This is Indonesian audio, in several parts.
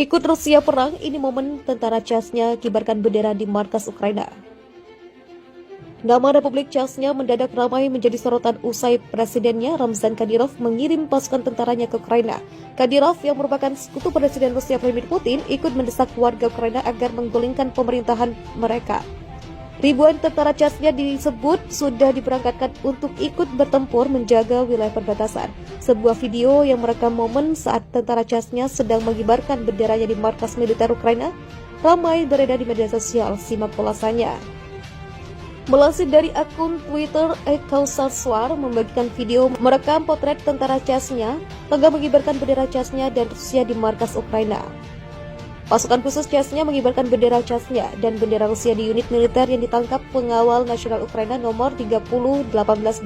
Ikut Rusia perang, ini momen tentara Chechnya kibarkan bendera di markas Ukraina. Nama Republik Chechnya mendadak ramai menjadi sorotan usai presidennya Ramzan Kadyrov mengirim pasukan tentaranya ke Ukraina. Kadyrov yang merupakan sekutu Presiden Rusia Vladimir Putin ikut mendesak warga Ukraina agar menggulingkan pemerintahan mereka. Ribuan tentara Chechnya disebut sudah diberangkatkan untuk ikut bertempur menjaga wilayah perbatasan. Sebuah video yang merekam momen saat tentara Chechnya sedang mengibarkan benderanya di markas militer Ukraina ramai beredar di media sosial. Simak ulasannya. Melansir dari akun Twitter @kausaswar membagikan video merekam potret tentara Chechnya tengah mengibarkan bendera Chechnya dan Rusia di markas Ukraina. Pasukan khusus Chechnya mengibarkan bendera Chechnya dan bendera Rusia di unit militer yang ditangkap pengawal nasional Ukraina nomor 3018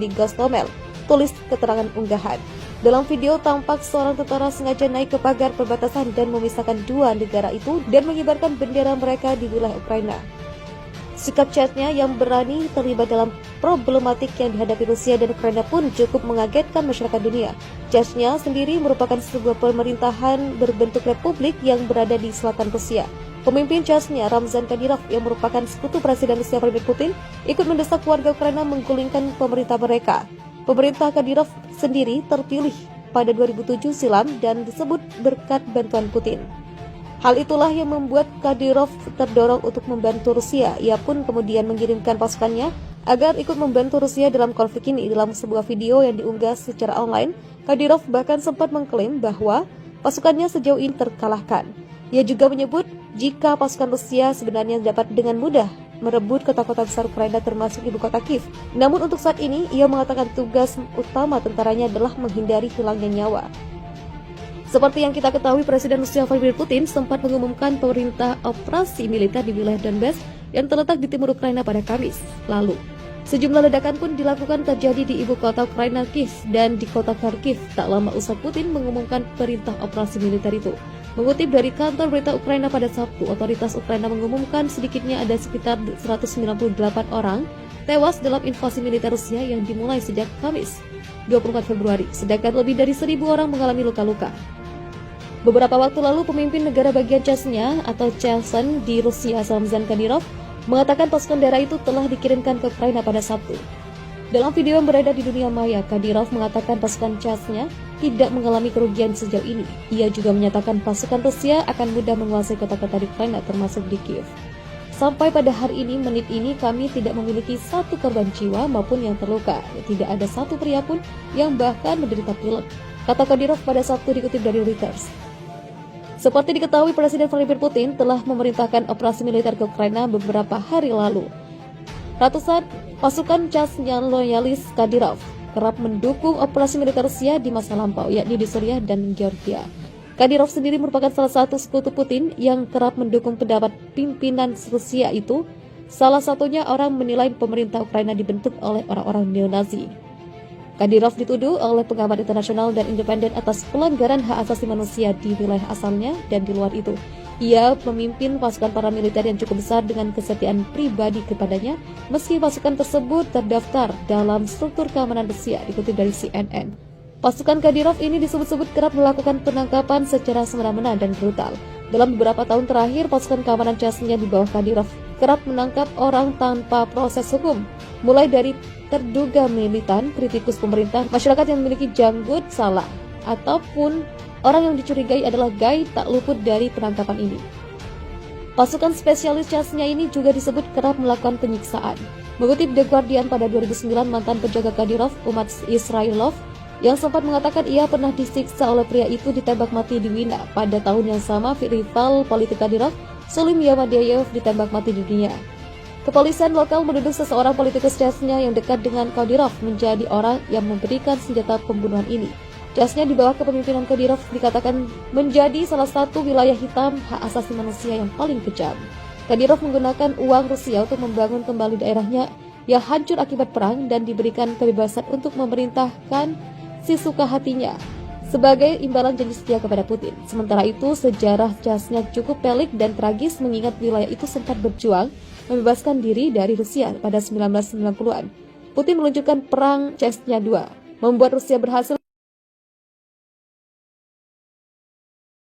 di Gostomel, tulis keterangan unggahan. Dalam video tampak seorang tentara sengaja naik ke pagar perbatasan dan memisahkan dua negara itu dan mengibarkan bendera mereka di wilayah Ukraina. Sikap Chechnya yang berani terlibat dalam problematik yang dihadapi Rusia dan Ukraina pun cukup mengagetkan masyarakat dunia. Chechnya sendiri merupakan sebuah pemerintahan berbentuk republik yang berada di selatan Rusia. Pemimpin Chechnya, Ramzan Kadyrov, yang merupakan sekutu Presiden Rusia Vladimir Putin, ikut mendesak warga Ukraina menggulingkan pemerintah mereka. Pemerintah Kadyrov sendiri terpilih pada 2007 silam dan disebut berkat bantuan Putin. Hal itulah yang membuat Kadyrov terdorong untuk membantu Rusia. Ia pun kemudian mengirimkan pasukannya agar ikut membantu Rusia dalam konflik ini. Dalam sebuah video yang diunggah secara online, Kadyrov bahkan sempat mengklaim bahwa pasukannya sejauh ini terkalahkan. Ia juga menyebut jika pasukan Rusia sebenarnya dapat dengan mudah merebut kota-kota besar Ukraina termasuk ibu kota Kiev. Namun untuk saat ini, ia mengatakan tugas utama tentaranya adalah menghindari hilangnya nyawa. Seperti yang kita ketahui, Presiden Rusia Vladimir Putin sempat mengumumkan perintah operasi militer di wilayah Donbas yang terletak di timur Ukraina pada Kamis lalu. Sejumlah ledakan pun dilakukan terjadi di ibu kota Ukraina Kiev dan di kota Kharkiv tak lama usai Putin mengumumkan perintah operasi militer itu. Mengutip dari kantor berita Ukraina pada Sabtu, otoritas Ukraina mengumumkan sedikitnya ada sekitar 198 orang tewas dalam invasi militer Rusia yang dimulai sejak Kamis 24 Februari, sedangkan lebih dari 1.000 orang mengalami luka-luka. Beberapa waktu lalu, pemimpin negara bagian Chechnya atau Chechen di Rusia, Ramzan Kadyrov, mengatakan pasukan daerah itu telah dikirimkan ke Ukraina pada Sabtu. Dalam video yang beredar di dunia maya, Kadyrov mengatakan pasukan Chechnya tidak mengalami kerugian sejauh ini. Ia juga menyatakan pasukan Rusia akan mudah menguasai kota-kota di Ukraina termasuk di Kiev. Sampai pada hari ini, menit ini kami tidak memiliki satu korban jiwa maupun yang terluka. Tidak ada satu pria pun yang bahkan menderita pilek, kata Kadyrov pada Sabtu dikutip dari Reuters. Seperti diketahui, Presiden Vladimir Putin telah memerintahkan operasi militer ke Ukraina beberapa hari lalu. Ratusan pasukan Chechnya loyalis Kadyrov kerap mendukung operasi militer Rusia di masa lampau, yakni di Suriah dan Georgia. Kadyrov sendiri merupakan salah satu sekutu Putin yang kerap mendukung pendapat pimpinan Rusia itu. Salah satunya orang menilai pemerintah Ukraina dibentuk oleh orang-orang neo-Nazi. Kadyrov dituduh oleh pengamat internasional dan independen atas pelanggaran hak asasi manusia di wilayah asalnya dan di luar itu. Ia memimpin pasukan paramiliter yang cukup besar dengan kesetiaan pribadi kepadanya, meski pasukan tersebut terdaftar dalam struktur keamanan Rusia, dikutip dari CNN. Pasukan Kadyrov ini disebut-sebut kerap melakukan penangkapan secara semena-mena dan brutal. Dalam beberapa tahun terakhir, pasukan keamanan Chechnya di bawah Kadyrov kerap menangkap orang tanpa proses hukum, mulai dari terduga militan, kritikus pemerintah, masyarakat yang memiliki janggut salah, ataupun orang yang dicurigai adalah gay tak luput dari penangkapan ini. Pasukan spesialis Chechnya ini juga disebut kerap melakukan penyiksaan. Mengutip The Guardian pada 2009, mantan penjaga Kadyrov, Umat Israilov, yang sempat mengatakan ia pernah disiksa oleh pria itu ditembak mati di Wina. Pada tahun yang sama, rival politik Kadyrov, Sulim Yamadeyev, ditembak mati di dunia. Kepolisian lokal menuduh seseorang politikus Chechnya yang dekat dengan Kadyrov menjadi orang yang memberikan senjata pembunuhan ini. Chechnya di bawah kepemimpinan Kadyrov dikatakan menjadi salah satu wilayah hitam hak asasi manusia yang paling kejam. Kadyrov menggunakan uang Rusia untuk membangun kembali daerahnya yang hancur akibat perang dan diberikan kebebasan untuk memerintahkan sesuka hatinya sebagai imbalan janji setia kepada Putin. Sementara itu, sejarah Chechnya cukup pelik dan tragis mengingat wilayah itu sempat berjuang membebaskan diri dari Rusia pada 1990-an. Putin meluncurkan Perang Chechnya II, membuat Rusia berhasil